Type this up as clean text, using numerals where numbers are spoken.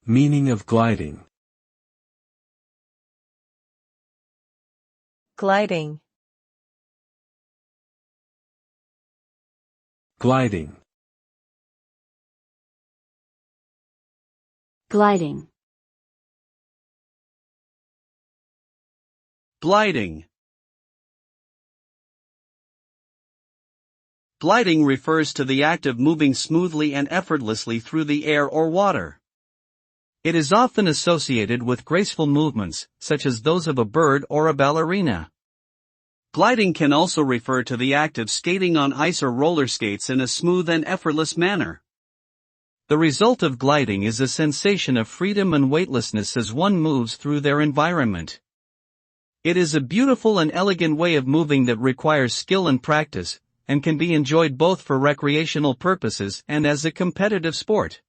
Meaning of gliding. Gliding. Gliding. Gliding. Gliding. Gliding refers to the act of moving smoothly and effortlessly through the air or water. It is often associated with graceful movements, such as those of a bird or a ballerina. Gliding can also refer to the act of skating on ice or roller skates in a smooth and effortless manner. The result of gliding is a sensation of freedom and weightlessness as one moves through their environment. It is a beautiful and elegant way of moving that requires skill and practice, and can be enjoyed both for recreational purposes and as a competitive sport.